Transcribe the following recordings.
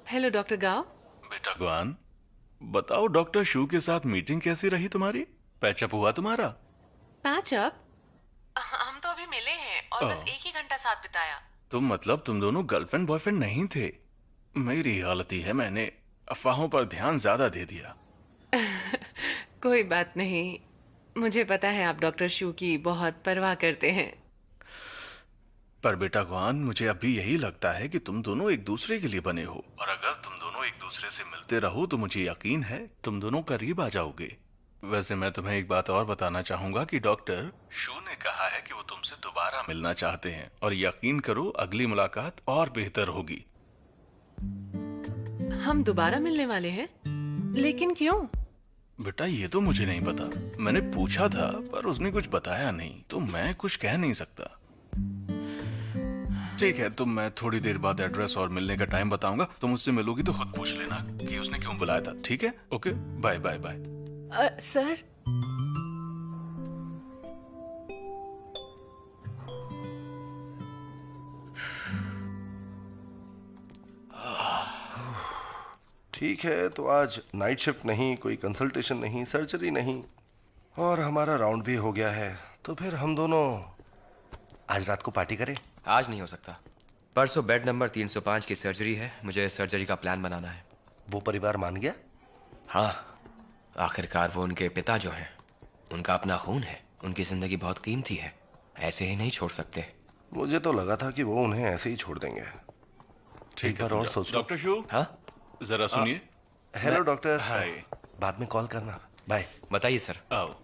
Hello doctor गाओ। बेटा Guan, बताओ डॉक्टर शू के साथ मीटिंग कैसी रही तुम्हारी? पैचअप हुआ तुम्हारा? पैचअप? हम तो अभी मिले हैं और बस एक ही घंटा साथ बिताया। तो मतलब तुम दोनों गर्लफ्रेंड बॉयफ्रेंड नहीं थे? मेरी हालती है, मैंने अफवाहों पर ध्यान ज्यादा दे दिया। कोई बात नहीं, मुझे पता है आप डॉक्टर शू की बहुत परवाह करते हैं। पर बेटा गुआन, मुझे अभी यही लगता है कि तुम दोनों एक दूसरे के लिए बने हो, और अगर तुम दोनों एक दूसरे से मिलते रहो तो मुझे यकीन है तुम दोनों करीब आ जाओगे। वैसे मैं तुम्हें एक बात और बताना चाहूंगा कि डॉक्टर शू ने कहा है कि वो तुमसे दोबारा मिलना चाहते हैं, और यकीन करो अगली मुलाकात और बेहतर होगी। हम दोबारा मिलने वाले हैं? लेकिन क्यों? बेटा ये तो मुझे नहीं पता, मैंने पूछा था पर उसने कुछ बताया नहीं, तो मैं कुछ कह नहीं सकता। ठीक है, तो मैं थोड़ी देर बाद एड्रेस और मिलने का टाइम बताऊंगा, तुम उससे मिलोगी तो खुद पूछ लेना कि उसने क्यों बुलाया था। ठीक है? Okay, bye bye bye. Sir, ठीक है, तो आज नाइट शिफ्ट नहीं, कोई कंसल्टेशन नहीं, सर्जरी नहीं, और हमारा राउंड भी हो गया है। तो फिर हम दोनों आज रात को पार्टी करें? आज नहीं हो सकता। परसों बेड नंबर 305 की सर्जरी है, मुझे सर्जरी का प्लान बनाना है। वो परिवार मान गया? हाँ, आखिरकार वो उनके पिता जो हैं, उनका अपना खून है, उनकी जिंदगी बहुत कीमती है, ऐसे ही नहीं छोड़ सकते। मुझे तो लगा था कि वो उन्हें ऐसे ही छोड़ देंगे। ठीक है, और सोच लो। डॉक्टर शू, हाँ, जरा सुनिए। Hello doctor. हाय। बाद में कॉल करना। बाय। बताइए सर। आओ।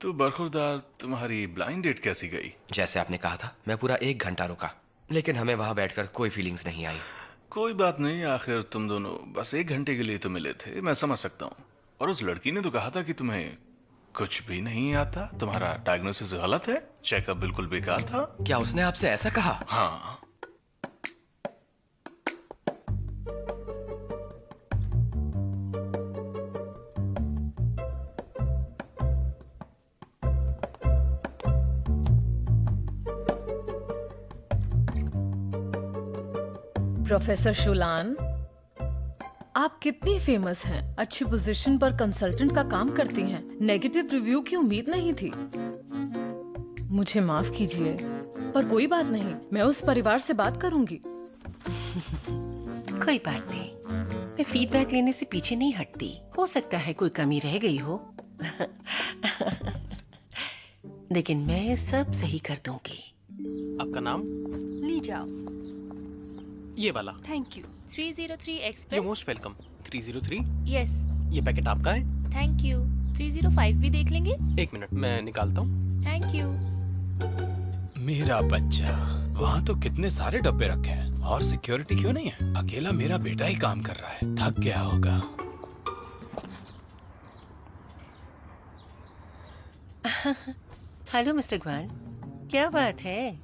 तो बरखुरदार, तुम्हारी ब्लाइंड डेट कैसी गई? जैसे आपने कहा था, मैं पूरा 1 घंटा रुका, लेकिन हमें वहां बैठकर कोई फीलिंग्स नहीं आई। कोई बात नहीं, आखिर तुम दोनों बस 1 घंटे के लिए तो मिले थे, मैं समझ सकता हूँ। और उस लड़की ने तो कहा था कि तुम्हें कुछ भी नहीं आता, तुम्हारा डायग्नोसिस गलत है, चेकअप बिल्कुल बेकार था। क्या उसने आपसे ऐसा कहा? हाँ। प्रोफेसर शुलान, आप कितनी फेमस हैं, अच्छी पोजीशन पर कंसल्टेंट का काम करती हैं, नेगेटिव रिव्यू की उम्मीद नहीं थी। मुझे माफ कीजिए, पर कोई बात नहीं, मैं उस परिवार से बात करूंगी। कोई बात नहीं, मैं फीडबैक लेने से पीछे नहीं हटती। हो सकता है कोई कमी रह गई हो, लेकिन मैं सब सही कर दूंगी। आपका नाम? ली जाओ। ये वाला। Thank you. 303 you express. Most welcome. 303। Yes. ये पैकेट आपका है। Thank you. 305 भी देख लेंगे? 1 मिनट, मैं निकालता हूँ। Thank you. मेरा बच्चा, वहाँ तो कितने सारे डब्बे रखे हैं और सिक्योरिटी क्यों नहीं है? अकेला मेरा बेटा ही काम कर रहा है, थक गया होगा। हेलो मिस्टर ग्वान, क्या बात है?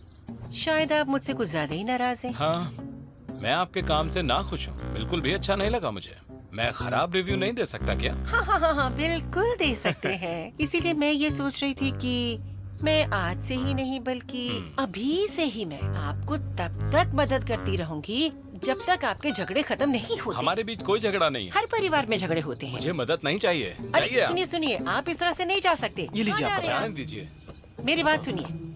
शायद आप मुझसे कुछ ज्यादा ही नाराज हैं। हाँ, मैं आपके काम से ना खुश हूँ, बिल्कुल भी अच्छा नहीं लगा मुझे। मैं खराब रिव्यू नहीं दे सकता क्या? हाँ हाँ हाँ हाँ, बिल्कुल दे सकते हैं। इसीलिए मैं ये सोच रही थी कि मैं आज से ही नहीं बल्कि अभी से ही मैं आपको तब तक मदद करती रहूंगी जब तक आपके झगड़े खत्म नहीं होते। हमारे बीच कोई झगड़ा नहीं है। हर परिवार में झगड़े होते हैं। मुझे मदद नहीं चाहिए। अरे सुनिए सुनिए, आप इस तरह से नहीं जा सकते। ये लीजिए, कहाँ आप जा रहे हैं? जाने दीजिए। मेरी बात सुनिए।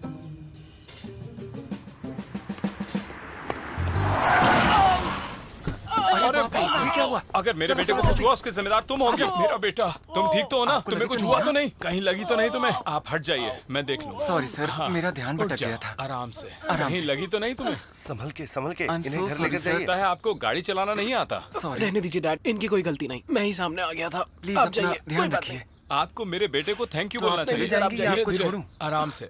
अरे बाप, क्या हुआ? अगर मेरे बेटे को कुछ हुआ उसके जिम्मेदार तुम होंगे। मेरा बेटा, तुम ठीक तो हो ना? तुम्हें कुछ हुआ तो नहीं? कहीं लगी तो नहीं तुम्हें? आप हट जाइए, मैं देख लूँ। सॉरी सर, मेरा ध्यान उठ भटक जाओ, गया था। आराम से। कहीं लगी तो नहीं तुम्हें? संभल के I'm इन्हें so घर sorry, लेकर sir. जाइए। लगता है आपको गाड़ी चलाना नहीं आता। सॉरी। रहने दीजिए डैड, इनकी कोई गलती नहीं, मैं ही सामने आ गया था। प्लीज आप अपना जाइए, ध्यान कोई बात रखिए। नहीं। आपको मेरे बेटे को थैंक यू तो बोलना आप चाहिए। चले जाएंगे या धीरे आपको धीरे, छोड़ूं? आराम से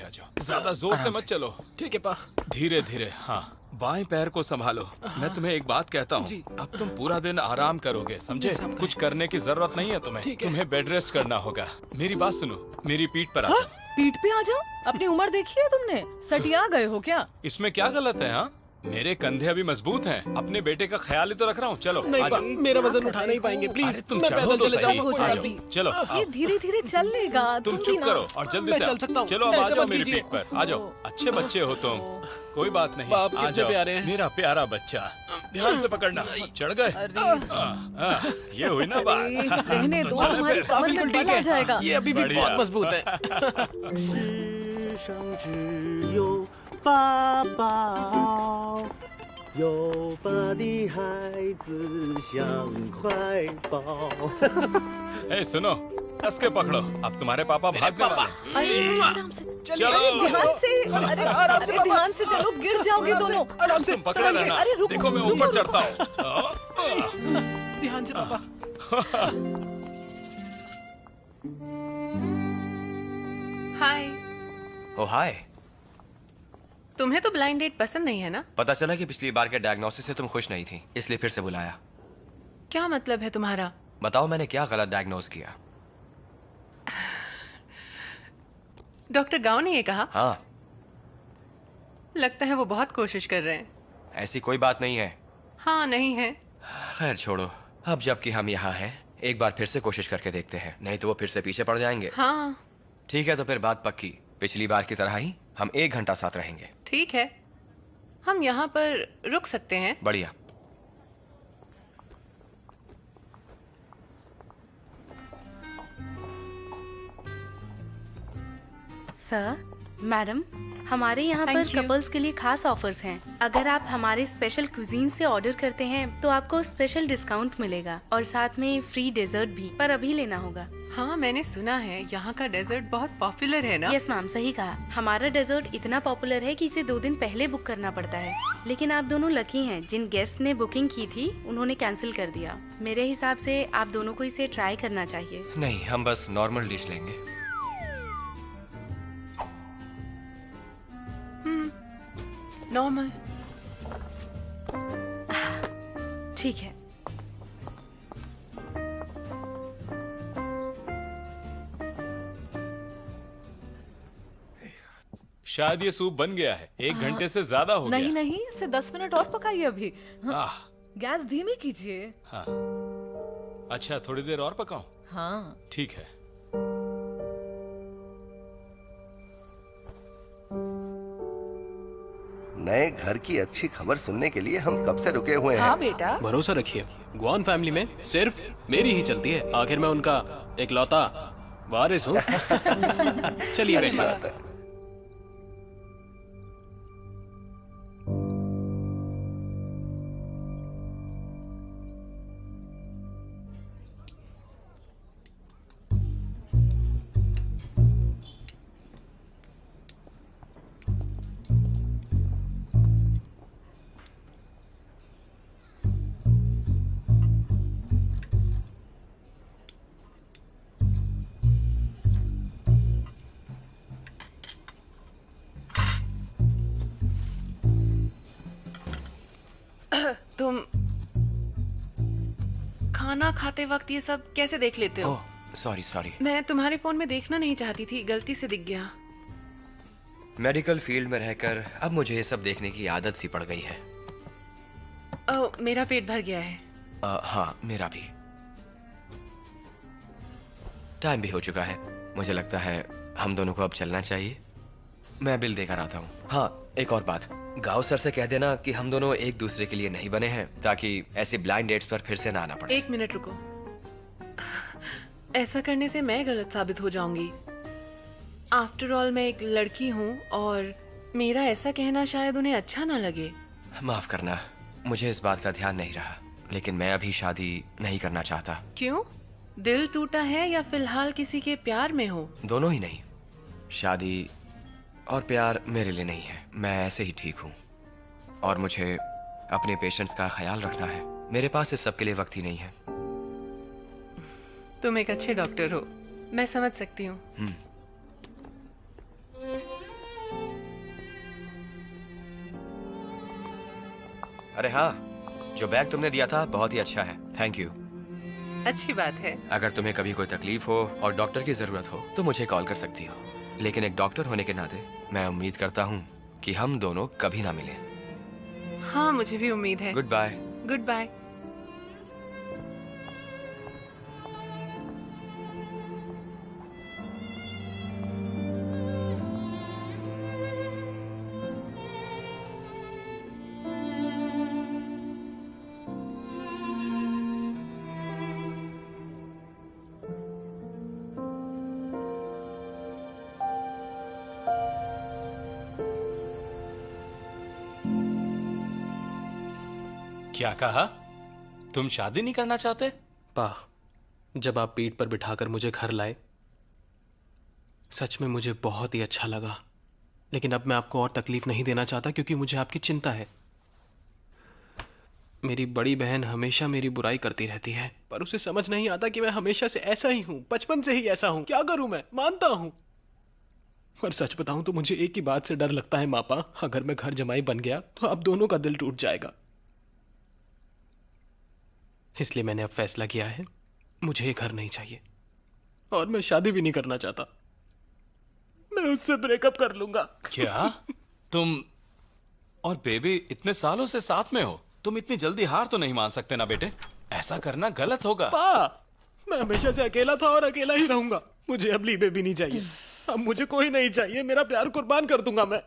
आ जाओ। ज्यादा जोर से मत चलो। ठीक है पा। धीरे धीरे, हाँ। बाएं पैर को संभालो। मैं तुम्हें एक बात कहता हूँ, जी। अब तुम पूरा दिन आराम करोगे, समझे? जी, सब कुछ करने की जरूरत नहीं है तुम्हें। ठीक है। तुम्हें बेड रेस्ट करना होगा। मेरी बात सुनो, मेरी पीठ पर आ जाओ। पीठ पे आ जाओ? अपनी उम्र देखी है तुमने? सटिया गए हो क्या? इसमें क्या गलत है? हाँ, मेरे कंधे अभी मजबूत हैं। अपने बेटे का ख्याल ही तो रख रहा हूँ। चलो नहीं आ पा, जाओ। मेरा वजन उठा नहीं पाएंगे प्लीज। अरे तुम मैं चढ़ो पैदल तो चले सही। जाऊंगा हो आ जाओ। जाएगी। चलो ये आओ। धीरे धीरे चल लेगा। तुम भी चुप ना। करो और जल्दी मैं से चल आओ। सकता हूँ। चलो अब आ ऐसे जाओ मत मेरी कीजिए। पीठ पर। आ जाओ, अच्छे बच्चे हो तुम। कोई बात नहीं, बाप आ कितने जाओ। प्यारे हैं। मेरा प्यारा बच्चा, ध्यान से पकड़ना। चढ़ गए? ये हुई ना बात। अरे, रहने दो, चले तुम्हारी फिर। कमर बिल्कुल में ठीक बल आ है। जाएगा। ये अभी भी बढ़िया। बहुत मजबूत है। 世上只有爸爸哦，有爸的孩子像怀抱。 ए, सुनो, कस के पकड़ो। अब तुम्हारे पापा भागने वाले हैं। अरे आराम से चलो। अरे ध्यान से, अरे ध्यान से चलो, गिर जाओगे दोनों। तुम पकड़े रहना। अरे रुको, देखो मैं रुको, ऊपर रुको। चढ़ता हूँ। ध्यान से पापा। हाय। ओ हाय। तुम्हें तो ब्लाइंड डेट पसंद नहीं है ना? पता चला कि पिछली बार के डायग्नोसिस से तुम खुश नहीं थी, इसलिए फिर से बुलाया। क्या मतलब है तुम्हारा? बताओ मैंने क्या गलत डायग्नोस किया? डॉक्टर गांव ने ये कहा? हाँ, लगता है वो बहुत कोशिश कर रहे हैं। ऐसी कोई बात नहीं है। हाँ, नहीं है। खैर छोड़ो, अब जबकि हम यहाँ हैं, एक बार फिर से कोशिश करके देखते हैं, नहीं तो वो फिर से पीछे पड़ जाएंगे। हाँ, ठीक है, तो फिर बात पक्की। पिछली बार की तरह ही हम 1 घंटा साथ रहेंगे। ठीक है। हम यहाँ पर रुक सकते हैं। बढ़िया। सर, मैडम, हमारे यहाँ पर Thank you. कपल्स के लिए खास ऑफर्स हैं। अगर आप हमारे स्पेशल कुजीन से ऑर्डर करते हैं तो आपको स्पेशल डिस्काउंट मिलेगा और साथ में फ्री डेजर्ट भी, पर अभी लेना होगा। हाँ, मैंने सुना है यहाँ का डेजर्ट बहुत पॉपुलर है ना? यस मैम, सही कहा। हमारा डेजर्ट इतना पॉपुलर है कि इसे 2 दिन पहले बुक करना पड़ता है। लेकिन आप दोनों लकी हैं, जिन गेस्ट ने बुकिंग की थी उन्होंने कैंसिल कर दिया। मेरे हिसाब से आप दोनों को इसे ट्राई करना चाहिए। नहीं, हम बस नॉर्मल डिश लेंगे। नॉर्मल। ठीक है। शायद ये सूप बन गया है। 1 घंटे से ज्यादा हो नहीं गया। नहीं, इसे 10 मिनट और पकाइए अभी। हाँ, आह, गैस धीमी कीजिए। हाँ। अच्छा, थोड़ी देर और पकाऊं? हाँ, ठीक है। नए घर की अच्छी खबर सुनने के लिए हम कब से रुके हुए हैं। हाँ बेटा। भरोसा रखिए, गुआन फैमिली में सिर्फ मेरी ही चलती है। आखिर मैं उनका इकलौता वारिस हूँ। चलिए अच्छी बेटा। बात है। तुम खाना खाते वक्त ये सब कैसे देख लेते हो? Oh sorry sorry. मैं तुम्हारे फोन में देखना नहीं चाहती थी, गलती से दिख गया। मेडिकल फील्ड में रहकर अब मुझे ये सब देखने की आदत सी पड़ गई है। ओह, मेरा पेट भर गया है। हाँ, मेरा भी। टाइम भी हो चुका है। मुझे लगता है हम दोनों को अब चलना चाहिए। मैं बिल देकर आता हूँ। हाँ, एक और बात, गाँव सर से कह देना कि हम दोनों एक दूसरे के लिए नहीं बने हैं, ताकि ऐसे ब्लाइंड डेट्स पर फिर से ना आना पड़े। 1 मिनट रुको। ऐसा करने से मैं गलत साबित हो जाऊंगी। आफ्टर ऑल मैं एक लड़की हूँ और मेरा ऐसा कहना शायद उन्हें अच्छा ना लगे। माफ करना, मुझे इस बात का ध्यान नहीं रहा, लेकिन मैं अभी शादी नहीं करना चाहता। क्यों? दिल टूटा है या फिलहाल किसी के प्यार में हो? दोनों ही नहीं। शादी और प्यार मेरे लिए नहीं है। मैं ऐसे ही ठीक हूँ और मुझे अपने पेशेंट्स का ख्याल रखना है। मेरे पास इस सब के लिए वक्त ही नहीं है। तुम एक अच्छे डॉक्टर हो। मैं समझ सकती हूँ। अरे हाँ, जो बैग तुमने दिया था बहुत ही अच्छा है, थैंक यू। अच्छी बात है। अगर तुम्हें कभी कोई तकलीफ हो और डॉक्टर की जरूरत हो तो मुझे कॉल कर सकती हो, लेकिन एक डॉक्टर होने के नाते मैं उम्मीद करता हूँ कि हम दोनों कभी ना मिलें। हाँ, मुझे भी उम्मीद है। Goodbye. Goodbye. क्या कहा? तुम शादी नहीं करना चाहते? पा, जब आप पीठ पर बिठाकर मुझे घर लाए, सच में मुझे बहुत ही अच्छा लगा। लेकिन अब मैं आपको और तकलीफ नहीं देना चाहता क्योंकि मुझे आपकी चिंता है। मेरी बड़ी बहन हमेशा मेरी बुराई करती रहती है, पर उसे समझ नहीं आता कि मैं हमेशा से ऐसा ही हूं, बचपन से ही ऐसा हूं। क्या करूं मैं? मानता हूं, पर सच बताऊं तो मुझे एक ही बात से डर लगता है मापा, अगर मैं घर जमाई बन गया तो आप दोनों का दिल टूट जाएगा। इसलिए मैंने अब फैसला किया है, मुझे ये घर नहीं चाहिए और मैं शादी भी नहीं करना चाहता। मैं उससे ब्रेकअप कर लूंगा। क्या? तुम और बेबी इतने सालों से साथ में हो, तुम इतनी जल्दी हार तो नहीं मान सकते ना बेटे। ऐसा करना गलत होगा। मैं हमेशा से अकेला था और अकेला ही रहूंगा। मुझे अब लीबे भी नहीं चाहिए, अब मुझे कोई नहीं चाहिए। मेरा प्यार कुर्बान कर दूंगा मैं।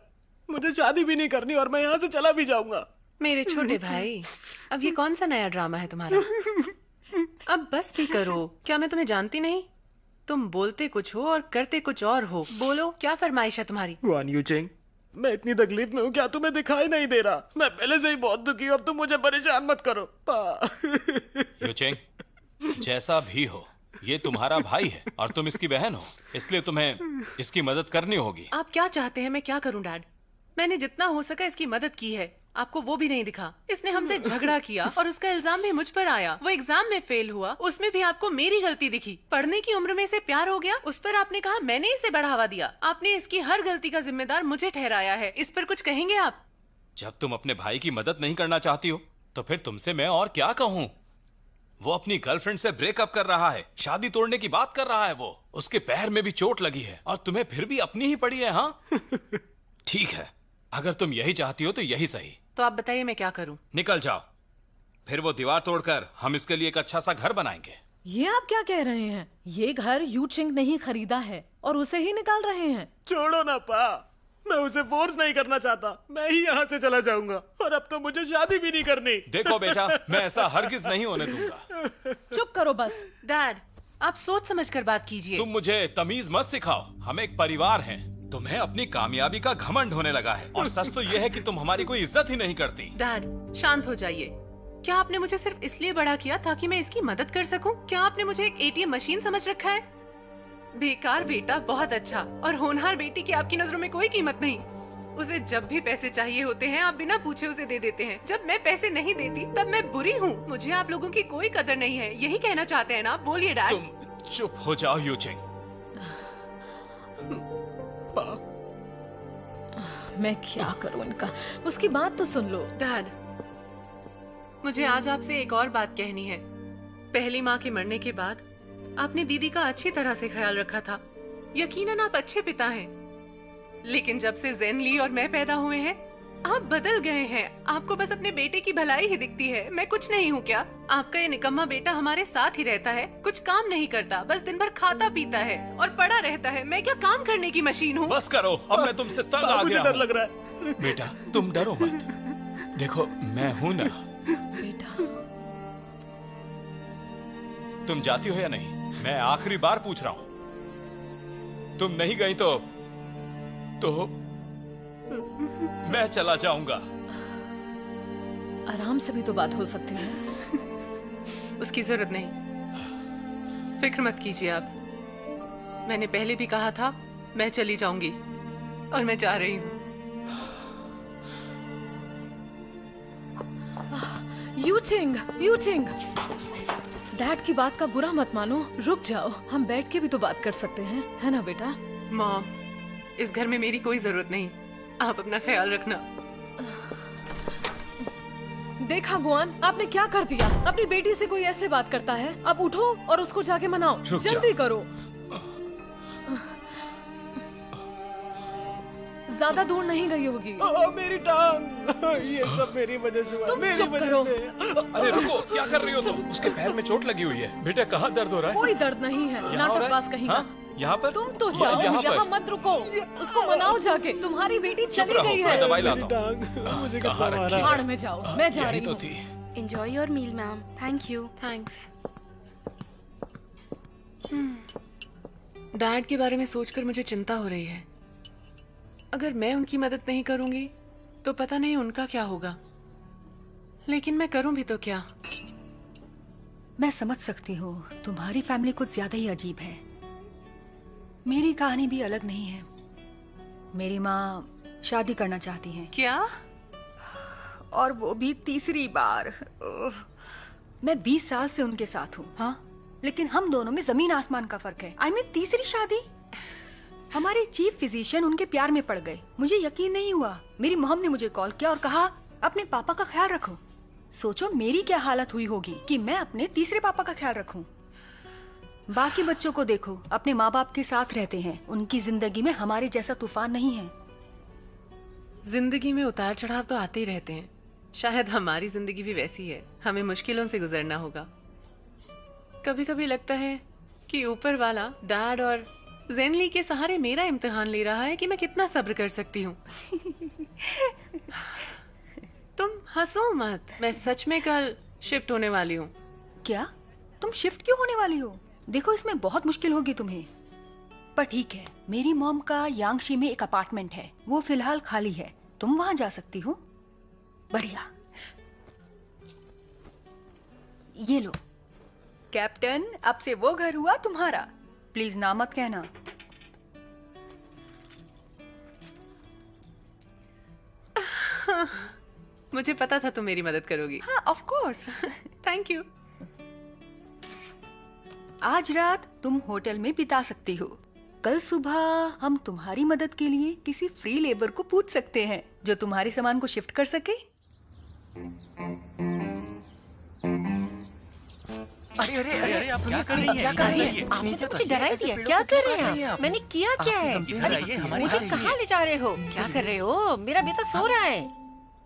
मुझे शादी भी नहीं करनी और मैं यहाँ से चला भी जाऊंगा। मेरे छोटे भाई, अब ये कौन सा नया ड्रामा है तुम्हारा? अब बस भी करो। क्या मैं तुम्हें जानती नहीं? तुम बोलते कुछ हो और करते कुछ और हो। बोलो, क्या फरमाइश है तुम्हारी? वान यूचिंग, मैं इतनी तकलीफ में हूँ, क्या तुम्हें दिखाई नहीं दे रहा? मैं पहले से ही बहुत दुखी हूँ, अब तुम मुझे परेशान मत करो। यूचेंग, जैसा भी हो, ये तुम्हारा भाई है और तुम इसकी बहन हो, इसलिए तुम्हें इसकी मदद करनी होगी। आप क्या चाहते हैं मैं क्या करूं डैड? मैंने जितना हो सका इसकी मदद की है। आपको वो भी नहीं दिखा? इसने हमसे झगड़ा किया और उसका इल्जाम भी मुझ पर आया। वो एग्जाम में फेल हुआ, उसमें भी आपको मेरी गलती दिखी। पढ़ने की उम्र में इसे प्यार हो गया, उस पर आपने कहा मैंने इसे बढ़ावा दिया। आपने इसकी हर गलती का जिम्मेदार मुझे ठहराया है। इस पर कुछ कहेंगे आप? जब तुम अपने भाई की मदद नहीं करना चाहती हो तो फिर तुमसे मैं और क्या कहूँ? वो अपनी गर्लफ्रेंड से ब्रेकअप कर रहा है, शादी तोड़ने की बात कर रहा है। वो उसके पैर में भी चोट लगी है और तुम्हें फिर भी अपनी ही पड़ी है। हाँ ठीक है, अगर तुम यही चाहती हो तो यही सही। तो आप बताइए मैं क्या करूं? निकल जाओ, फिर वो दीवार तोड़कर हम इसके लिए एक अच्छा सा घर बनाएंगे। ये आप क्या कह रहे हैं? ये घर यू चिंग नहीं खरीदा है और उसे ही निकाल रहे हैं। छोड़ो ना पा, मैं उसे फोर्स नहीं करना चाहता। मैं ही यहाँ से चला जाऊंगा और अब तो मुझे शादी भी नहीं करनी। देखो बेटा, मैं ऐसा हरगिज नहीं होने दूंगा। चुप करो बस। डैड, आप सोच समझ कर बात कीजिए। तुम मुझे तमीज मत सिखाओ, हम एक परिवार हैं। तुम्हें अपनी कामयाबी का घमंड होने लगा है और सच तो यह है कि तुम हमारी कोई इज्जत ही नहीं करती। डैड, शांत हो जाइए। क्या आपने मुझे सिर्फ इसलिए बड़ा किया ताकि मैं इसकी मदद कर सकूं? क्या आपने मुझे एक एटीएम मशीन समझ रखा है? बेकार बेटा बहुत अच्छा और होनहार बेटी की आपकी नजरों में कोई कीमत नहीं। उसे जब भी पैसे चाहिए होते हैं आप बिना पूछे उसे दे देते हैं। जब मैं पैसे नहीं देती तब मैं बुरी हूँ। मुझे आप लोगों की कोई कदर नहीं है, यही कहना चाहते हैं ना आप? बोलिए डैड। तुम चुप हो जाओ यूचिंग। मैं क्या करूं इनका? उसकी बात तो सुन लो। डैड, मुझे आज आपसे एक और बात कहनी है। पहली माँ के मरने के बाद आपने दीदी का अच्छी तरह से ख्याल रखा था। यकीनन आप अच्छे पिता हैं, लेकिन जब से जेन ली और मैं पैदा हुए हैं आप बदल गए हैं। आपको बस अपने बेटे की भलाई ही दिखती है। मैं कुछ नहीं हूँ क्या? आपका ये निकम्मा बेटा हमारे साथ ही रहता है, कुछ काम नहीं करता, बस दिन भर खाता पीता है और पड़ा रहता है। मैं क्या काम करने की मशीन हूँ? बस करो, अब मैं तुमसे तंग आ मुझे गया डर हूँ। लग रहा है। बेटा तुम डरो मत, देखो मैं हूं ना। बेटा, तुम जाती हो या नहीं? मैं आखिरी बार पूछ रहा हूं। तुम नहीं गई तो मैं चला जाऊंगा। आराम से भी तो बात हो सकती है। उसकी जरूरत नहीं, फिक्र मत कीजिए आप। मैंने पहले भी कहा था मैं चली जाऊंगी और मैं जा रही हूँ। यू चिंग, डैड की बात का बुरा मत मानो, रुक जाओ, हम बैठ के भी तो बात कर सकते हैं, है ना बेटा? मॉम, इस घर में मेरी कोई जरूरत नहीं, आप अपना ख्याल रखना। देखा गुआन, आपने क्या कर दिया? अपनी बेटी से कोई ऐसे बात करता है? अब उठो और उसको जाके मनाओ, जल्दी करो। ज्यादा दूर नहीं गई होगी। मेरी टांग, ये सब मेरी वजह से हुआ, तुम मेरी चुप वजह करो। से। अरे रुको, क्या कर रही हो तुम? उसके पैर में चोट लगी हुई है। बेटा कहाँ दर्द हो रहा है? कोई दर्द नहीं है, यहाँ हो रहा है? नाटकबाज कहीं का। हाँ? यहाँ पर? तुम तो जाओ, यहाँ पर? यहाँ मत रुको, उसको मनाओ जाके। तुम्हारी बेटी चली रहो, गई मैं है। दवाई लाता हूँ। टांग मुझे कहाँ कितना रखी मारा। है? भाड़ में जाओ, मैं जा यही रही तो हूँ। थी। Enjoy your meal ma'am, thank you. Thanks. Dad के बारे में सोचकर मुझे चिंता हो रही है। अगर मैं उनकी मदद नहीं करूंगी तो पता नहीं उनका क्या होगा, लेकिन मैं करूं भी तो क्या? मैं समझ सकती हूँ, तुम्हारी फैमिली कुछ ज्यादा ही अजीब है। मेरी कहानी भी अलग नहीं है। मेरी माँ शादी करना चाहती हैं। क्या? और वो भी तीसरी बार। मैं 20 साल से उनके साथ हूँ, हाँ, लेकिन हम दोनों में जमीन आसमान का फर्क है। आई मीन तीसरी शादी। हमारे चीफ फिजिशियन उनके प्यार में पड़ गए। मुझे यकीन नहीं हुआ। मेरी मॉम ने मुझे कॉल किया और कहा अपने पापा का ख्याल रखो। सोचो मेरी क्या हालत हुई होगी कि मैं अपने तीसरे पापा का ख्याल रखूं। बाकी बच्चों को देखो, अपने माँ बाप के साथ रहते हैं। उनकी जिंदगी में हमारे जैसा तूफान नहीं है। जिंदगी में उतार चढ़ाव तो आते ही रहते हैं। शायद हमारी जिंदगी भी वैसी है, हमें मुश्किलों से गुजरना होगा। कभी कभी लगता है कि ऊपर वाला डैड और जेनली के सहारे मेरा इम्तिहान ले रहा है कि मैं कितना सब्र कर सकती हूँ। तुम हंसो मत, मैं सच में कल शिफ्ट होने वाली हूँ। क्या? तुम शिफ्ट क्यों होने वाली हो? देखो इसमें बहुत मुश्किल होगी तुम्हें, पर ठीक है। मेरी मॉम का यांगशी में एक अपार्टमेंट है, वो फिलहाल खाली है। तुम वहां जा सकती हो। बढ़िया, ये लो कैप्टन, अब से वो घर हुआ तुम्हारा। प्लीज ना मत कहना। मुझे पता था तुम मेरी मदद करोगी। हाँ, ऑफ कोर्स। Thank you. आज रात तुम होटल में बिता सकती हो। कल सुबह हम तुम्हारी मदद के लिए किसी फ्री लेबर को पूछ सकते हैं जो तुम्हारे सामान को शिफ्ट कर सके। अरे आप क्या कर रही हैं? आपने तो मुझे डरा ही दिया। क्या कर रहे हैं आप? मैंने किया क्या है? अरे मुझे कहाँ ले जा रहे हो? क्या कर रहे हो? मेरा बेटा सो रहा है।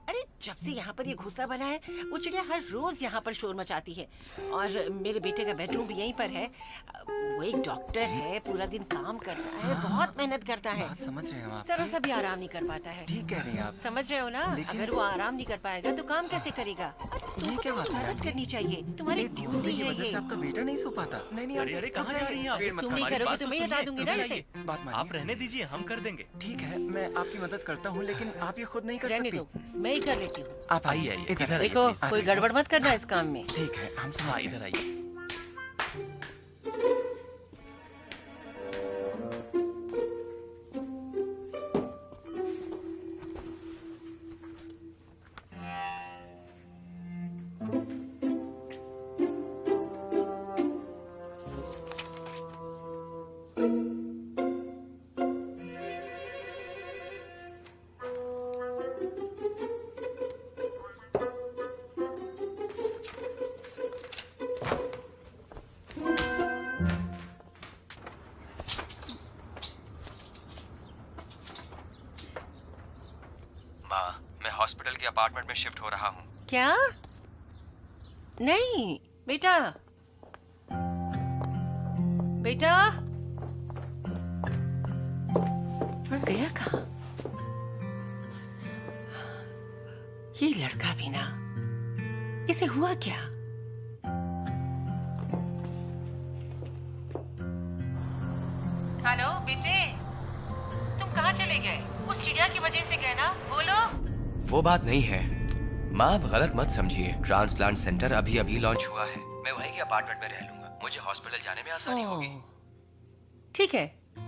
अरे जब से यहाँ पर ये घोंसला बना है, वो चिड़िया हर रोज यहाँ पर शोर मचाती है। और मेरे बेटे का बेडरूम भी यहीं पर है। वो एक डॉक्टर है, पूरा दिन काम करता है, बहुत मेहनत करता है। समझ रहे हैं आप? जरा सा भी आराम नहीं कर पाता है। ठीक कह रही हैं आप। समझ रहे हो ना? अगर वो आराम नहीं कर पाएगा तो काम कैसे करेगा? ये क्या बात है? मदद करनी चाहिए, तुम्हारी ड्यूटी की है वजह से ये। आपका बेटा नहीं सो पाता। नहीं अरे कहाँ जा रही हैं आप? तुम नहीं करोगे तो मैं हटा दूंगी ना इसे। बात मानिए। आप रहने दीजिए, हम कर देंगे। ठीक है, मैं आपकी मदद करता हूँ, लेकिन आप ये खुद नहीं कर रहने सकती। दो, मैं ही कर लेती हूँ। आप आइए, इधर आइए, देखो please। कोई गड़बड़ मत करना इस काम में। ठीक है, हम समझ गए। इधर आइए। माँ, मैं हॉस्पिटल के अपार्टमेंट में शिफ्ट हो रहा हूँ। क्या? नहीं बेटा, बेटा गया कहाँ? ये लड़का भी ना, इसे हुआ क्या? हेलो बेटे, तुम कहाँ चले गए? उस चिड़िया की वजह से गए ना? बोलो। वो बात नहीं है माँ, आप गलत मत समझिए। ट्रांसप्लांट सेंटर अभी अभी लॉन्च हुआ है। मैं वहीं के अपार्टमेंट में रह लूंगा, मुझे हॉस्पिटल जाने में आसानी होगी। ठीक है,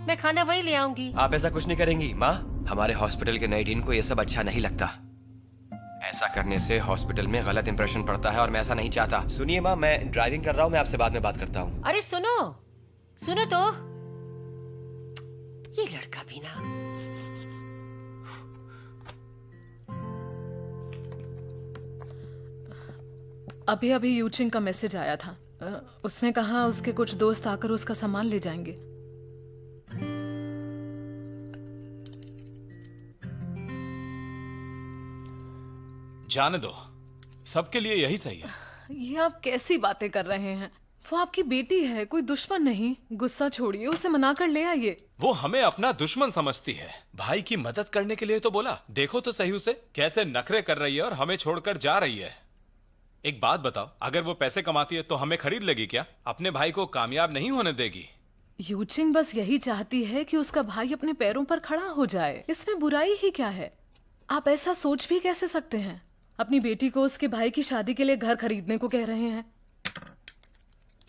मैं खाना वहीं ले आऊंगी। आप ऐसा कुछ नहीं करेंगी माँ। हमारे हॉस्पिटल के नए डीन को ये सब अच्छा नहीं लगता। ऐसा ऐसा करने से हॉस्पिटल में गलत इंप्रेशन पड़ता है और मैं ऐसा नहीं चाहता। सुनिए माँ, मैं ड्राइविंग कर रहा हूँ, मैं आपसे बाद में बात करता हूँ। अरे सुनो, सुनो तो, ये लड़का भी ना। अभी अभी यूचिंग का मैसेज आया था। उसने कहा उसके कुछ दोस्त आकर उसका सामान ले जाएंगे। जाने दो, सबके लिए यही सही है। ये आप कैसी बातें कर रहे हैं? वो आपकी बेटी है, कोई दुश्मन नहीं। गुस्सा छोड़िए, उसे मना कर ले आइए। वो हमें अपना दुश्मन समझती है। भाई की मदद करने के लिए तो बोला। देखो तो सही उसे कैसे नखरे कर रही है और हमें छोड़कर जा रही है। एक बात बताओ, अगर वो पैसे कमाती है तो हमें खरीद लेगी क्या? अपने भाई को कामयाब नहीं होने देगी। यूचिंग बस यही चाहती है कि उसका भाई अपने पैरों पर खड़ा हो जाए। इसमें बुराई ही क्या है? आप ऐसा सोच भी कैसे सकते हैं? अपनी बेटी को उसके भाई की शादी के लिए घर खरीदने को कह रहे हैं।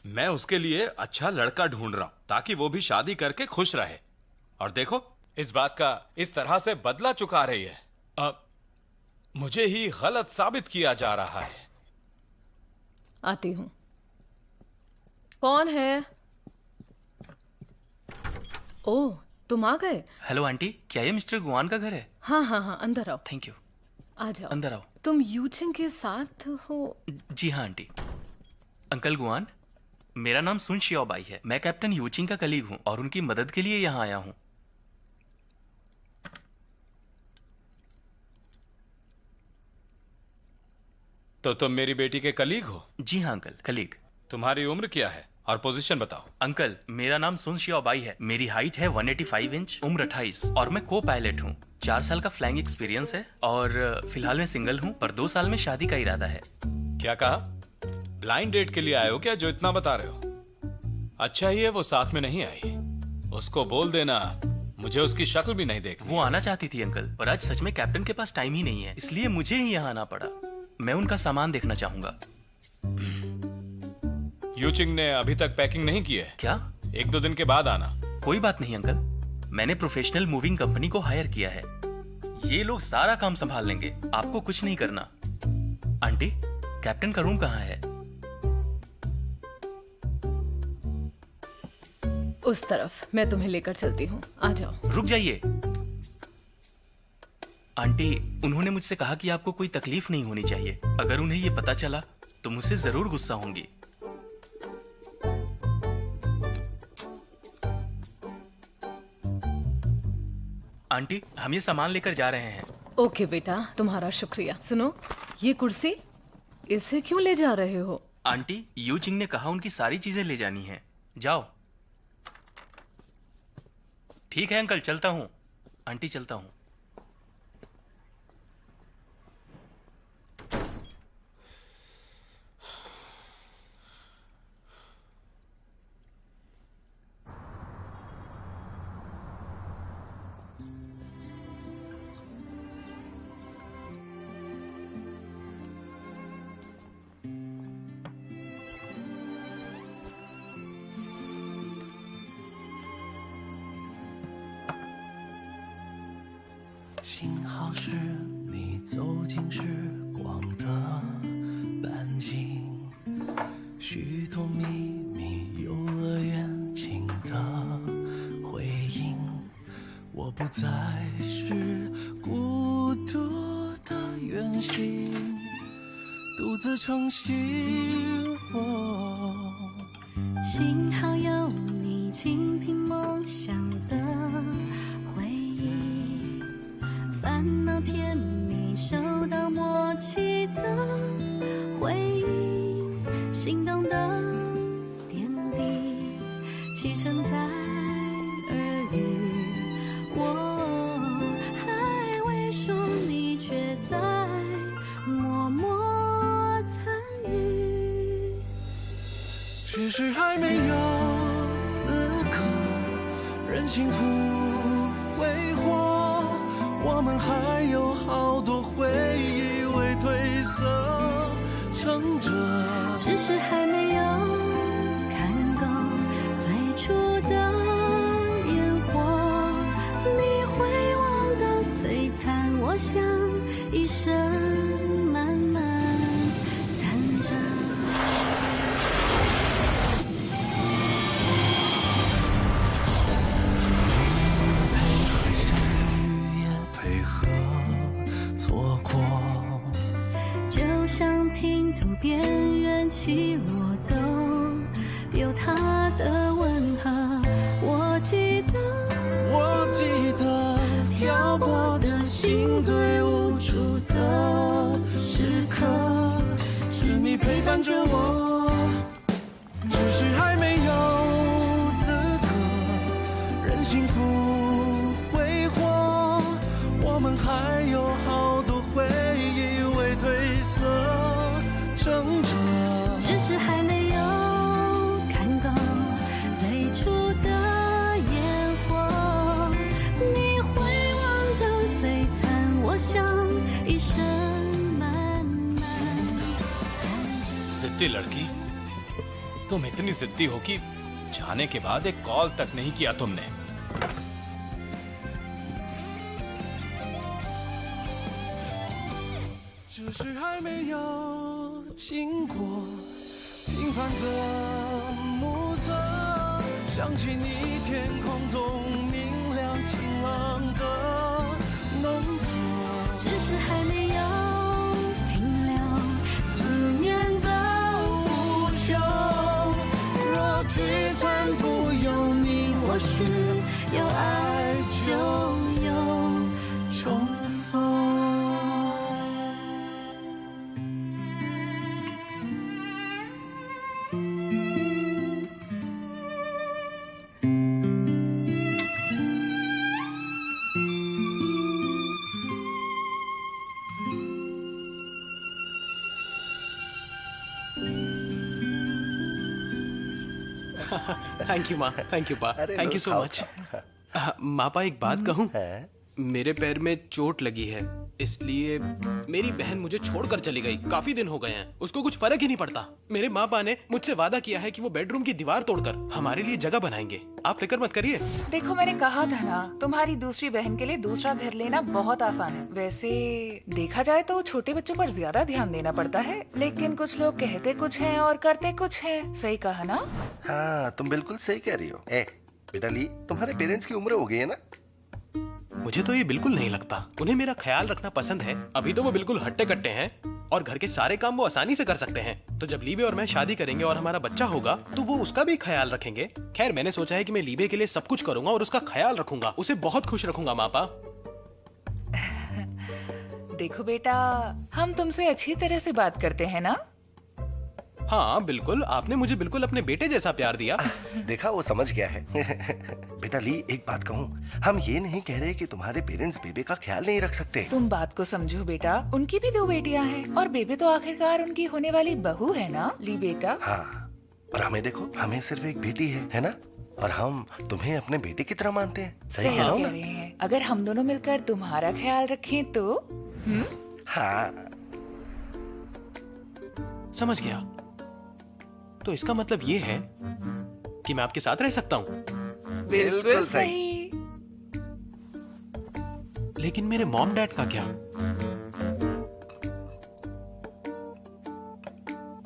मैं उसके लिए अच्छा लड़का ढूंढ रहा हूं ताकि वो भी शादी करके खुश रहे। और देखो, इस बात का इस तरह से बदला चुका रही है। मुझे ही गलत साबित किया जा रहा है। आती हूँ। कौन है? ओह, तुम आ गए। हेलो आंटी, क्या ये मिस्टर गुआन का घर है? हाँ हाँ हाँ, अंदर आओ। Thank you. आ जाओ। अंदर आओ। तुम यूचिंग के साथ हो? जी हाँ आंटी। अंकल गुआन, मेरा नाम सुन शियाओबाई है। मैं कैप्टन यूचिंग का कलीग हूँ और उनकी मदद के लिए यहाँ आया हूँ। तो तुम मेरी बेटी के कलीग हो? जी हाँ अंकल, कलीग। तुम्हारी उम्र क्या है और पोजीशन बताओ? अंकल, मेरा नाम सुन शियाओबाई है। मेरी हाइट है 185 इंच, उम्र 28 और मैं को पायलट हूँ। 4 साल का फ्लाइंग एक्सपीरियंस है और फिलहाल मैं सिंगल हूँ, पर 2 साल में शादी का इरादा है। क्या कहा? ब्लाइंड डेट के लिए आए हो क्या, जो इतना बता रहे हो? अच्छा ही है वो साथ में नहीं आई। उसको बोल देना मुझे उसकी शक्ल भी नहीं देखनी। वो आना चाहती थी अंकल, पर आज सच में कैप्टन के पास टाइम ही नहीं है, इसलिए मुझे ही यहाँ आना पड़ा। मैं उनका सामान देखना चाहूंगा। यूचिंग ने अभी तक पैकिंग नहीं की है क्या? 1-2 दिन के बाद आना। कोई बात नहीं अंकल, मैंने प्रोफेशनल मूविंग कंपनी को हायर किया है। ये लोग सारा काम संभाल लेंगे, आपको कुछ नहीं करना। आंटी, कैप्टन का रूम कहाँ है? उस तरफ। मैं तुम्हें लेकर चलती हूँ, आ जाओ। रुक जाइए आंटी, उन्होंने मुझसे कहा कि आपको कोई तकलीफ नहीं होनी चाहिए। अगर उन्हें ये पता चला तो मुझसे जरूर गुस्सा होंगी। आंटी, हम ये सामान लेकर जा रहे हैं। ओके बेटा, तुम्हारा शुक्रिया। सुनो, ये कुर्सी, इसे क्यों ले जा रहे हो? आंटी, यूचिंग ने कहा उनकी सारी चीजें ले जानी हैं। जाओ। ठीक है अंकल, चलता हूँ। आंटी, चलता हूँ।幸好有你倾听梦想的回忆，烦恼甜蜜收到默契的回应，心动的点滴启程在耳语，我还未说，你却在默默参与。只是还没有资格任幸福挥霍，我们还有好多回忆未褪色撑着。只是还没有看够最初的烟火，你会忘得璀璨，我想一生。像拼图边缘起落都有它的吻合。我记得漂泊的心最无助的时刻，是你陪伴着我，只是还没有资格任幸福挥霍，我们还有好多回忆未褪色撑着，只是还没有看够最初的烟火，你会忘得最惨，我想一生慢慢जिद्दी लड़की, तुम इतनी जिद्दी हो कि जाने के बाद एक कॉल तक नहीं किया तुमने। 只是还没有经过平凡的暮色，想起你天空中明亮晴朗的浓缩，只是还没有停留思念的无休。若聚散不由你，或是有爱就有重逢。थैंक यू माँ, थैंक यू पा, थैंक यू सो मच। माँ पा एक बात कहूँ, मेरे पैर में चोट लगी है, इसलिए मेरी बहन मुझे छोड़कर चली गई। काफी दिन हो गए हैं, उसको कुछ फर्क ही नहीं पड़ता। मेरे माँ पा ने मुझसे वादा किया है कि वो बेडरूम की दीवार तोड़कर हमारे लिए जगह बनाएंगे। आप फिक्र मत करिए। देखो मैंने कहा था ना, तुम्हारी दूसरी बहन के लिए दूसरा घर लेना बहुत आसान है। वैसे देखा जाए तो छोटे बच्चों पर ज्यादा ध्यान देना पड़ता है, लेकिन कुछ लोग कहते कुछ हैं और करते कुछ हैं। सही कहा ना? हाँ, तुम बिल्कुल सही कह रही हो। बेटा ली, तुम्हारे पेरेंट्स की उम्र हो गई है ना? मुझे तो ये बिल्कुल नहीं लगता। उन्हें मेरा ख्याल रखना पसंद है। अभी तो वो बिल्कुल हट्टे कट्टे हैं और घर के सारे काम वो आसानी से कर सकते हैं। तो जब लीबे और मैं शादी करेंगे और हमारा बच्चा होगा तो वो उसका भी ख्याल रखेंगे। खैर, मैंने सोचा है कि मैं लीबे के लिए सब कुछ करूंगा और उसका ख्याल रखूंगा। उसे बहुत खुश रखूंगा मापा। देखो बेटा, हम तुमसे अच्छी तरह से बात करते हैं ना? हाँ बिल्कुल, आपने मुझे बिल्कुल अपने बेटे जैसा प्यार दिया। देखा, वो समझ गया है। बेटा ली, एक बात कहूँ, हम ये नहीं कह रहे कि तुम्हारे पेरेंट्स बेबे का ख्याल नहीं रख सकते। तुम बात को समझो बेटा, उनकी भी 2 बेटियां हैं और बेबे तो आखिरकार उनकी होने वाली बहू है ना ली बेटा। हाँ, और हमें देखो, हमें सिर्फ एक बेटी है ना? और हम तुम्हें अपने बेटे की तरह मानते हैं। सही कह रहे हैं। अगर हम दोनों मिलकर तुम्हारा ख्याल रखें तो हाँ, समझ गया। तो इसका मतलब ये है कि मैं आपके साथ रह सकता हूँ। बिल्कुल सही। लेकिन मेरे मॉम डैड का क्या?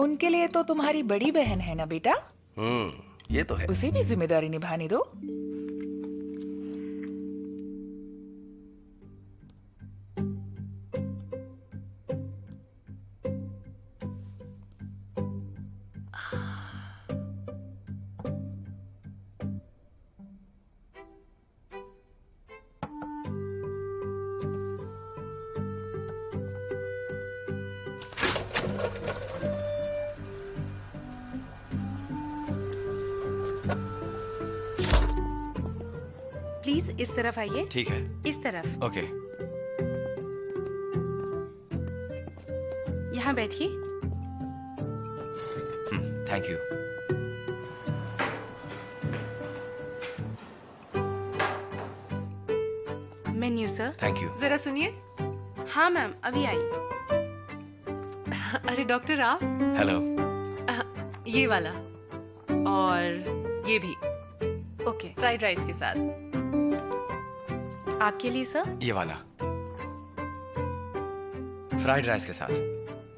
उनके लिए तो तुम्हारी बड़ी बहन है ना बेटा? ये तो है। उसे भी जिम्मेदारी निभाने दो। प्लीज इस तरफ आइए। ठीक है। इस तरफ। ओके। यहाँ बैठिए। Thank you. Menu sir. Thank you. जरा सुनिए। हाँ मैम, अभी आई। अरे डॉक्टर आप। हेलो। ये वाला और ये भी। ओके। फ्राइड राइस के साथ। आपके लिए सर? ये वाला फ्राइड राइस के साथ।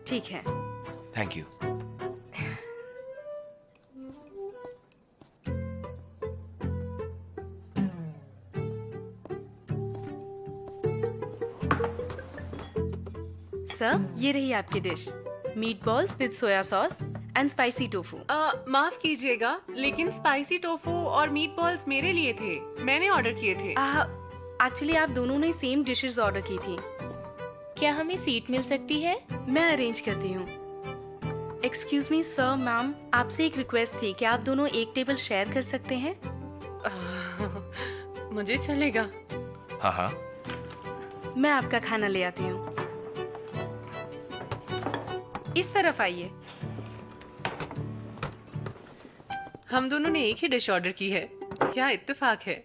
ठीक है। Thank you. सर, ये रही आपकी dish. Meat balls with soya sauce and spicy tofu. माफ कीजिएगा, लेकिन स्पाइसी टोफू और मीट बॉल्स मेरे लिए थे, मैंने ऑर्डर किए थे। एक्चुअली आप दोनों ने सेम डिशेस ऑर्डर की थी। क्या हमें सीट मिल सकती है? मैं अरेंज करती हूँ। एक्सक्यूज मी सर, मैम, आपसे एक रिक्वेस्ट थी कि आप दोनों एक टेबल शेयर कर सकते हैं? मुझे चलेगा। हाँ हाँ। मैं आपका खाना ले आती हूँ। इस तरफ आइए। हम दोनों ने एक ही डिश ऑर्डर की है, क्या इत्तेफाक है?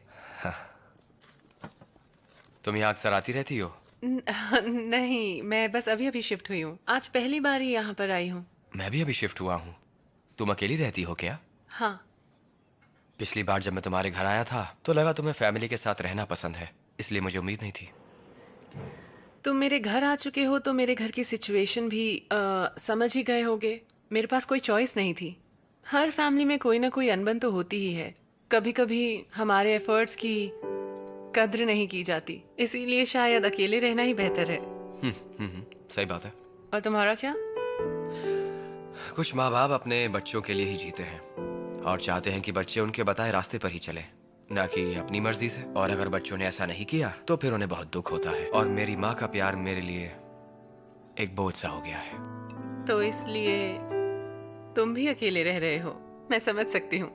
तुम यहाँ अक्सर आती रहती हो? नहीं, मैं बस अभी अभी शिफ्ट हुई हूँ, आज पहली बार ही यहाँ पर आई हूँ। मैं भी अभी शिफ्ट हुआ हूँ। तुम अकेली रहती हो क्या? हाँ। पिछली बार जब मैं तुम्हारे घर आया था तो लगा तुम्हें फैमिली के साथ रहना पसंद है, इसलिए मुझे उम्मीद नहीं थी। तुम मेरे घर आ चुके हो तो मेरे घर की सिचुएशन भी समझ ही गए होगे। मेरे पास कोई चॉइस नहीं थी। हर फैमिली में कोई ना कोई अनबन तो होती ही है। कभी कभी हमारे एफर्ट्स की कद्र नहीं की जाती, इसीलिए शायद अकेले रहना ही बेहतर है। सही बात है। और तुम्हारा क्या? कुछ माँ बाप अपने बच्चों के लिए ही जीते हैं और चाहते हैं कि बच्चे उनके बताए रास्ते पर ही चले, ना कि अपनी मर्जी से। और अगर बच्चों ने ऐसा नहीं किया तो फिर उन्हें बहुत दुख होता है। और मेरी माँ का प्यार मेरे लिए एक बोझ सा हो गया है। तो इसलिए तुम भी अकेले रह रहे हो, मैं समझ सकती हूँ।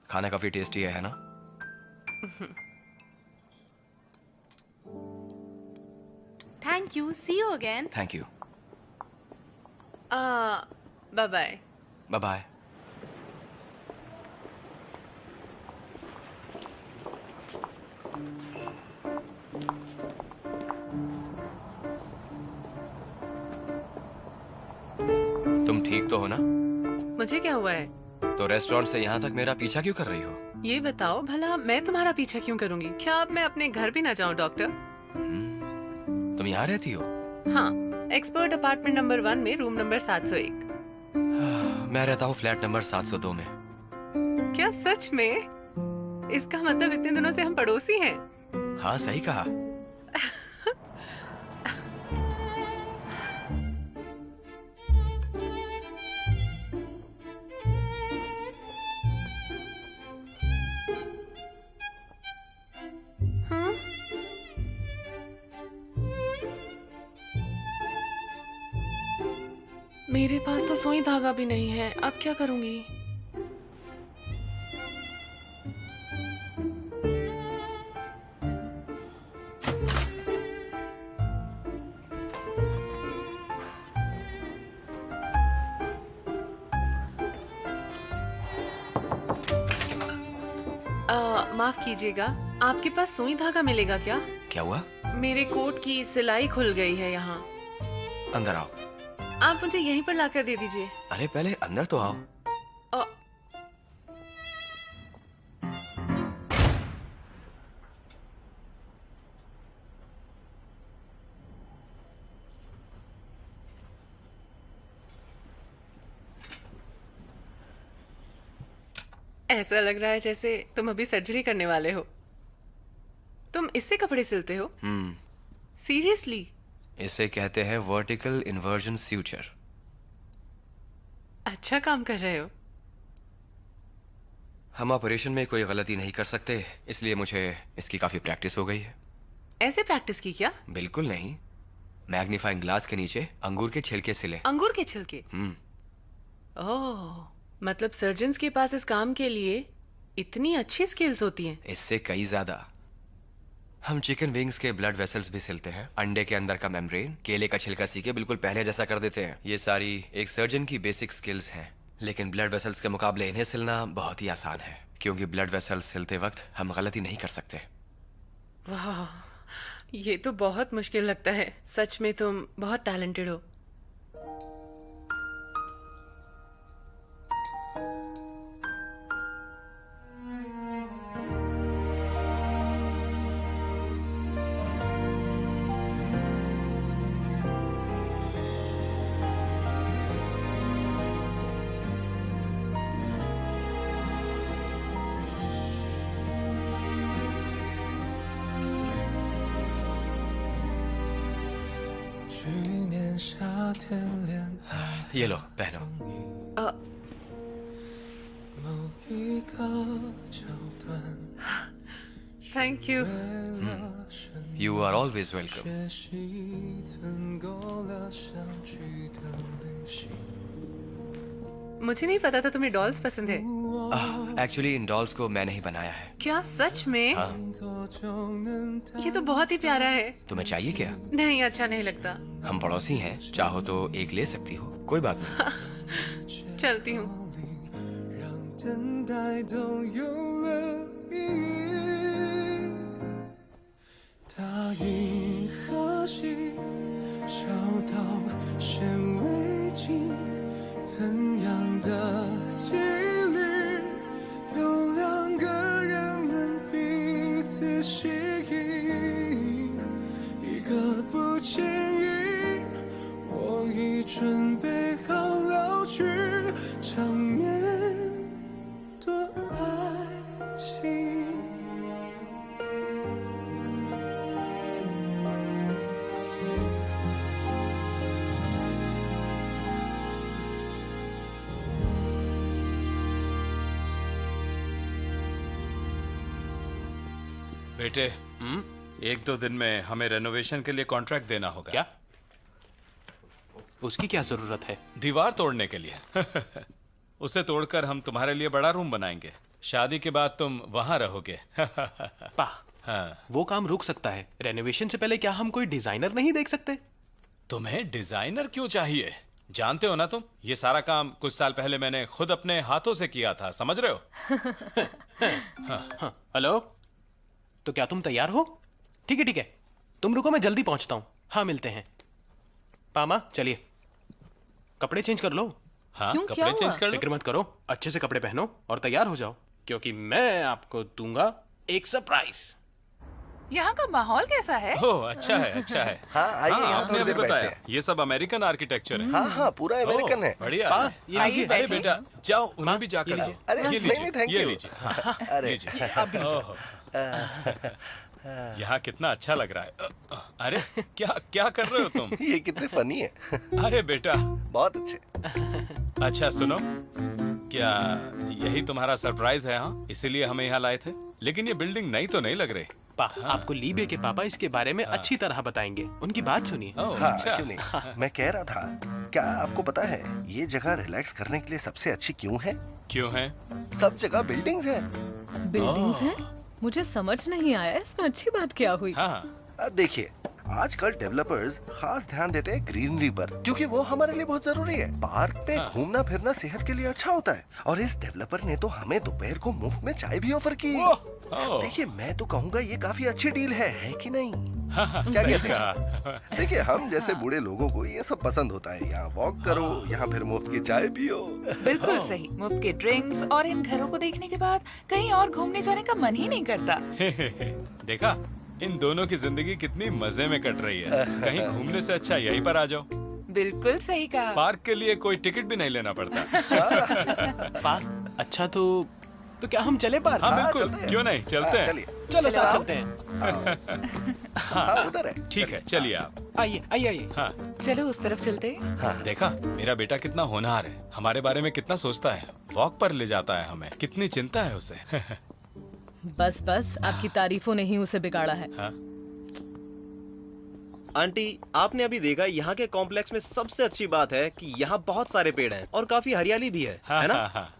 खाना काफी टेस्टी है ना? Thank you, see you again. Thank you. Bye bye. Bye bye. तुम ठीक तो हो ना? मुझे क्या हुआ है? तो रेस्टोरेंट से यहाँ तक मेरा पीछा क्यों कर रही हो? ये बताओ भला, मैं तुम्हारा पीछा क्यों करूंगी? क्या अब मैं अपने घर भी ना जाऊं डॉक्टर? तुम यहाँ रहती हो? हाँ, एक्सपर्ट अपार्टमेंट नंबर 1 में रूम नंबर 701। मैं रहता हूँ फ्लैट नंबर 702 में। क्या सच में? इसका मतलब इतने दिनों से हम पड़ोसी हैं। हाँ, सही कहा। मेरे पास तो सुई धागा भी नहीं है, अब क्या करूंगी? माफ कीजिएगा, आपके पास सुई धागा मिलेगा क्या? क्या हुआ? मेरे कोट की सिलाई खुल गई है यहाँ। अंदर आओ। आप मुझे यहीं पर लाकर दे दीजिए। अरे पहले अंदर तो आओ। ऐसा लग रहा है जैसे तुम अभी सर्जरी करने वाले हो। तुम इससे कपड़े सिलते हो? सीरियसली? इसे कहते हैं वर्टिकल इन्वर्जन स्यूचर। अच्छा काम कर रहे हो। हम ऑपरेशन में कोई गलती नहीं कर सकते, इसलिए मुझे इसकी काफी प्रैक्टिस हो गई है। ऐसे प्रैक्टिस की क्या? बिल्कुल नहीं, मैग्नीफाइंग ग्लास के नीचे अंगूर के छिलके सिले। अंगूर के छिलके? ओह, मतलब सर्जन्स के पास इस काम के लिए इतनी अच्छी स्किल्स होती हैं। इससे कई ज्यादा। हम चिकन विंग्स के ब्लड वेसल्स भी सिलते हैं। अंडे के अंदर का मेम्ब्रेन केले का छिलका सी के बिल्कुल पहले जैसा कर देते हैं। ये सारी एक सर्जन की बेसिक स्किल्स हैं, लेकिन ब्लड वेसल्स के मुकाबले इन्हें सिलना बहुत ही आसान है, क्योंकि ब्लड वेसल्स सिलते वक्त हम गलती नहीं कर सकते। वाह, ये तो बहुत मुश्किल लगता है। सच में तुम बहुत टैलेंटेड हो। ये लो पहनो। Thank you. You are always welcome. मुझे नहीं पता था तुम्हें डॉल्स पसंद है। एक्चुअली इन डॉल्स को मैंने ही बनाया है। क्या सच में? हाँ। ये तो बहुत ही प्यारा है। तुम्हें चाहिए क्या? नहीं, अच्छा नहीं लगता। हम पड़ोसी हैं, चाहो तो एक ले सकती हो, कोई बात नहीं। चलती हूँ। 等待都有了意义。大银河系，小到显微镜，怎样的几率，有两个人能彼此吸引？一个不经意，我已准备好老去，场面。多爱情。बेटे, एक दो दिन में हमें रेनोवेशन के लिए कॉन्ट्रैक्ट देना होगा। क्या? उसकी क्या जरूरत है? दीवार तोड़ने के लिए। उसे तोड़कर हम तुम्हारे लिए बड़ा रूम बनाएंगे। शादी के बाद तुम वहां रहोगे। पा, हाँ। वो काम रुक सकता है। रेनोवेशन से पहले क्या हम कोई डिजाइनर नहीं देख सकते? तुम्हें डिजाइनर क्यों चाहिए? जानते हो ना तुम, ये सारा काम कुछ साल पहले मैंने खुद अपने हाथों से किया था, समझ रहे हो? हाँ। हेलो, तो क्या तुम तैयार हो? ठीक है ठीक है, तुम रुको, मैं जल्दी पहुंचता हूँ। हाँ, मिलते हैं। पामा चलिए, कपड़े चेंज कर लो। हाँ, कपड़े चेंज कर लो। फिक्र मत करो, अच्छे से कपड़े पहनो और तैयार हो जाओ, क्योंकि मैं आपको दूंगा एक सरप्राइज। यहाँ का माहौल कैसा है? ओह, अच्छा है, अच्छा है। हाँ, आइए, यहाँ आपने थोड़ी अभी देर बैठते बताया, हैं। ये सब अमेरिकन आर्किटेक्चर है। हाँ हाँ, पूरा अमेरिकन है। बढ़िया है। ये लीजिए। अरे बेटा, जाओ, उन्हें भी जाकर दो। अरे ये नहीं, लीजिए, नहीं, thank ये you। लीजिए। हाँ, अरे लीजिए। ओहो। यहाँ कितना अच्छा लग रहा है। अरे क्या क्या कर रहे हो तुम? ये कितने फनी है। अरे बेटा, बहुत अच्छे। अच्छा सुनो, क्या यही तुम्हारा सरप्राइज है? हाँ, इसीलिए हमें यहाँ लाए थे। लेकिन ये बिल्डिंग नई तो नहीं लग रही। आपको लीबे के पापा इसके बारे में अच्छी तरह बताएंगे, उनकी बात सुनिए। हाँ, क्यों नहीं। मैं कह रहा था, क्या आपको पता है ये जगह रिलैक्स करने के लिए सबसे अच्छी क्यों है? क्यों है? सब जगह बिल्डिंग्स हैं। बिल्डिंग्स हैं? मुझे समझ नहीं आया, इसमें अच्छी बात क्या हुई? देखिए, आजकल डेवलपर्स खास ध्यान देते हैं ग्रीनरी पर, क्योंकि वो हमारे लिए बहुत जरूरी है। पार्क में घूमना फिरना सेहत के लिए अच्छा होता है। और इस डेवलपर ने तो हमें दोपहर को मुफ्त में चाय भी ऑफर की। देखिए, मैं तो कहूँगा ये काफी अच्छी डील है कि नहीं? क्या कहते हैं? देखिए, हम जैसे बूढ़े लोगों को ये सब पसंद होता है। यहाँ वॉक करो, यहाँ फिर मुफ्त की चाय पियो। बिल्कुल सही, मुफ्त के ड्रिंक्स और इन घरों को देखने के बाद कहीं और घूमने जाने का मन ही नहीं करता। देखा, इन दोनों की जिंदगी कितनी मजे में कट रही है। कहीं घूमने से अच्छा यहीं पर आ जाओ। बिल्कुल सही कहा। पार्क के लिए कोई टिकट भी नहीं लेना पड़ता। पार्क? अच्छा, तो क्या हम चले पार्क? हाँ बिल्कुल, क्यों नहीं, चलते हैं। चलो साथ चलते हैं। हाँ, उधर है। ठीक है, चलिए आप। आइए आइए आइए। हाँ, चलो उस तरफ चलते हैं। देखा, मेरा बेटा कितना होनहार है, हमारे बारे में कितना सोचता है, वॉक पर ले जाता है हमें, कितनी चिंता है उसे। बस बस, आपकी तारीफों ने ही उसे बिगाड़ा है। हाँ? आंटी, आपने अभी देखा, यहाँ के कॉम्प्लेक्स में सबसे अच्छी बात है कि यहाँ बहुत सारे पेड़ हैं और काफी हरियाली भी है, है ना?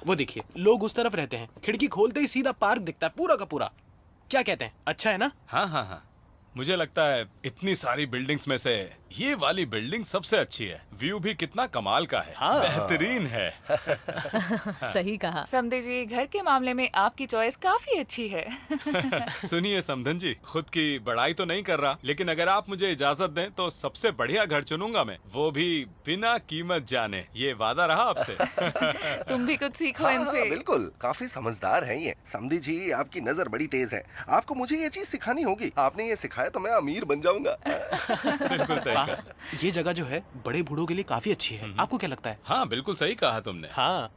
वो देखिए, लोग उस तरफ रहते हैं, खिड़की खोलते ही सीधा पार्क दिखता है, पूरा का पूरा। क्या कहते हैं, अच्छा है ना? हाँ हाँ हाँ, मुझे लगता है इतनी सारी बिल्डिंग्स में से ये वाली बिल्डिंग सबसे अच्छी है। व्यू भी कितना कमाल का है। हाँ। बेहतरीन है। सही कहा। समधे जी, घर के मामले में आपकी चॉइस काफी अच्छी है। सुनिए समधन जी, खुद की बड़ाई तो नहीं कर रहा, लेकिन अगर आप मुझे इजाजत दें तो सबसे बढ़िया घर चुनूंगा मैं, वो भी बिना कीमत जाने। ये वादा रहा आपसे। तुम भी कुछ सीखो हाँ, इनसे। बिल्कुल, काफी समझदार है ये। समधी जी, आपकी नजर बड़ी तेज है। आपको मुझे ये चीज सिखानी होगी। आपने ये सिखाया तो मैं अमीर बन जाऊंगा। बिल्कुल सही कहा। ये जगह जो है बड़े बूढ़ों के लिए काफी अच्छी है। आपको क्या लगता है? हाँ बिल्कुल सही कहा तुमने। हाँ,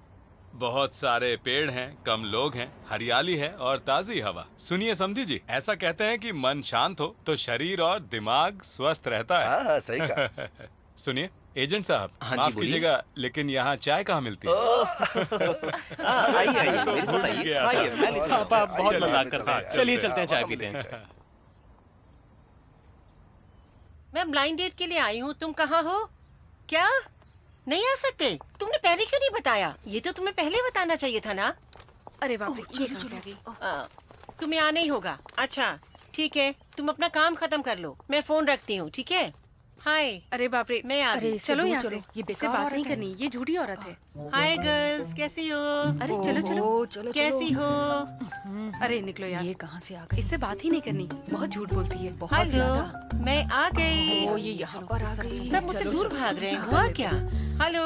बहुत सारे पेड़ हैं, कम लोग हैं, हरियाली है और ताजी हवा। सुनिए समधी जी, ऐसा कहते हैं कि मन शांत हो तो शरीर और दिमाग स्वस्थ रहता है। हाँ, सही कहा। सुनिए एजेंट साहब, हाँ जी, माफ बोलिए। कीजिएगा लेकिन यहाँ चाय कहाँ मिलती है? आइए आइए मेरे साथ आइए। आइए मैं ले चलता हूँ। आप बहुत चलिए, मजाक करते हैं। चलिए, चलिए चलते चलते हैं, हैं, चाय हम पीते लेंगे हैं। मैं ब्लाइंड डेट के लिए आई हूँ, तुम कहाँ हो? क्या नहीं आ सकते? तुमने पहले क्यों नहीं बताया? ये तो तुम्हें पहले बताना चाहिए था ना। अरे बाप रे, ये कहाँ से आ गई? तुम्हें आना ही होगा। अच्छा ठीक है, तुम अपना काम खत्म कर लो, मैं फोन रखती हूँ। ठीक है, हाय। अरे बाप रे, मैं आ गई। चलो यहाँ से। ये इससे बेकार बात नहीं औरत है। करनी, ये झूठी औरत है। हाय गर्ल्स, कैसी हो? अरे चलो चलो, चलो कैसी हो? अरे निकलो यार, ये कहाँ से आ गई? इससे बात ही नहीं करनी, बहुत झूठ बोलती है। बहुत ज्यादा। हेलो, मैं आ गई। ओ, ये यहाँ पर आ गई। सब मुझसे दूर भाग रहे हैं, हुआ क्या? हेलो,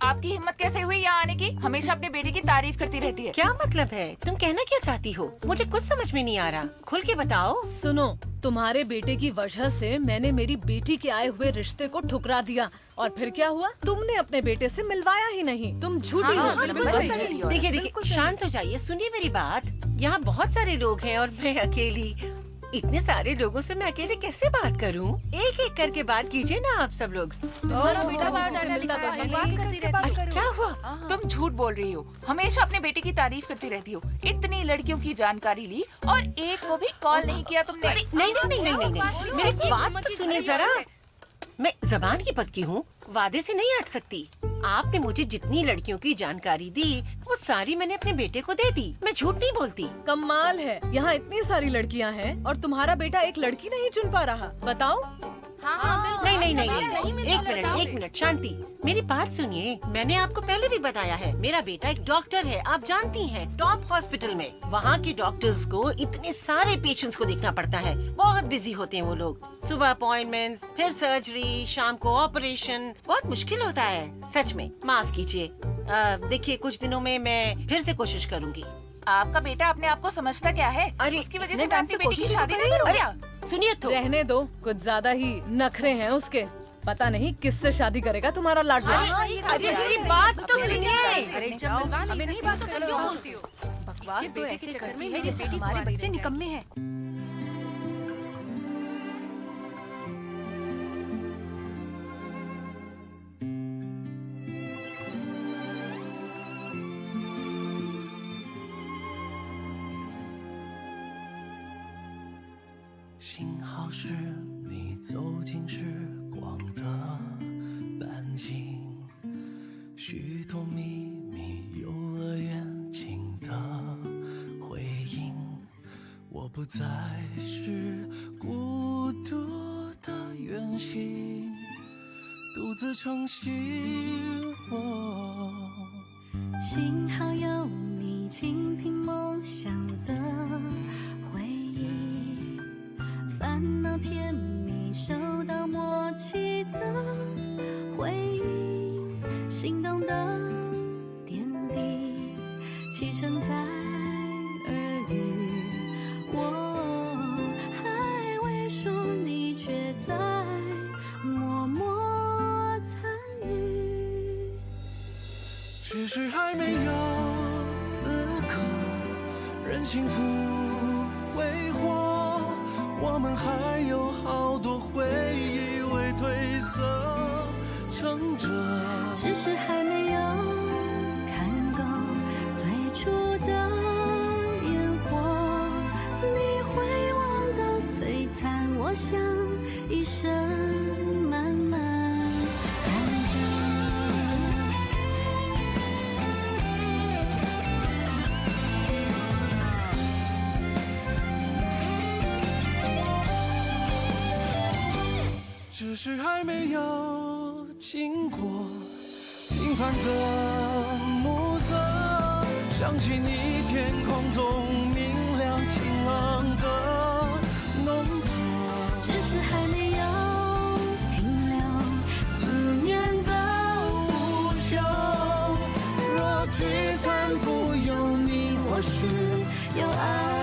आपकी हिम्मत कैसे हुई यहाँ आने की? हमेशा अपने बेटे की तारीफ करती रहती है। क्या मतलब है? तुम कहना क्या चाहती हो? मुझे कुछ समझ में नहीं आ रहा, खुल के बताओ। सुनो, तुम्हारे बेटे की वजह से मैंने मेरी बेटी के आए हुए रिश्ते को ठुकरा दिया और फिर क्या हुआ? तुमने अपने बेटे से मिलवाया ही नहीं। तुम झूठी हाँ, हो। बिल्कुल बस सही। सही। देखिए देखिए, शांत हो जाइए, सुनिए मेरी बात। यहाँ बहुत सारे लोग हैं और मैं अकेली। इतने सारे लोगों से मैं अकेले कैसे बात करूँ? एक एक करके बात कीजिए ना आप सब लोग। तुम्हारा बेटा बायोडाटा लिखा है, बकवास करती रहती है। क्या हुआ? तुम झूठ बोल रही हो, हमेशा अपने बेटे की तारीफ करती रहती हो। इतनी लड़कियों की जानकारी ली और एक को भी कॉल नहीं किया तुमने। अरे नहीं नहीं नहीं नहीं नहीं, मेरी बात तो सुनिए जरा। मैं जबान की पक्की हूँ, वादे से नहीं हट सकती। आपने मुझे जितनी लड़कियों की जानकारी दी वो सारी मैंने अपने बेटे को दे दी। मैं झूठ नहीं बोलती। कमाल है, यहाँ इतनी सारी लड़कियाँ हैं और तुम्हारा बेटा एक लड़की नहीं चुन पा रहा। बताओ। नहीं नहीं नहीं, एक मिनट शांति, मेरी बात सुनिए। मैंने आपको पहले भी बताया है, मेरा बेटा एक डॉक्टर है, आप जानती हैं, टॉप हॉस्पिटल में। वहाँ के डॉक्टर्स को इतने सारे पेशेंट्स को देखना पड़ता है, बहुत बिजी होते हैं वो लोग। सुबह अपॉइंटमेंट्स, फिर सर्जरी, शाम को ऑपरेशन, बहुत मुश्किल होता है सच में। माफ कीजिए। देखिए कुछ दिनों में मैं फिर से कोशिश करूँगी। आपका बेटा अपने आप को समझता क्या है? अरे, उसकी वजह से नहीं, मैं अपनी बेटी की शादी नहीं अरे करूँगा। सुनिए तो। रहने दो, कुछ ज्यादा ही नखरे हैं उसके। पता नहीं किससे शादी करेगा तुम्हारा लाडला। अरे मेरी बात तो सुनिए। अरे जब मिलवा नहीं हमें नहीं सकती बात तो करनी क्यों होती बोलती हो? बकवास इसके तो बेटे के ऐसे चक्कर करती में है मेरी जैसे बेटी हमारे कुंवारी बच्चे रह निकम्मे हैं।幸好是你走进时光的半径，许多秘密游乐园情的回应。我不再是孤独的远行，独自撑起我。幸好有你倾听梦想的回忆，烦恼甜蜜收到默契的回应，心动的点滴启程在耳语，我还未说，你却在默默参与。只是还没有资格任幸福挥霍，我们还有好多回忆未褪色撑着。只是还没有看够最初的烟火，你会望到璀璨，我想一生慢慢藏着。只是还没有经过平凡的暮色，想起你天空中明亮晴朗的浓缩。只是还没有停留思念的无休，若聚散不由你，我是有爱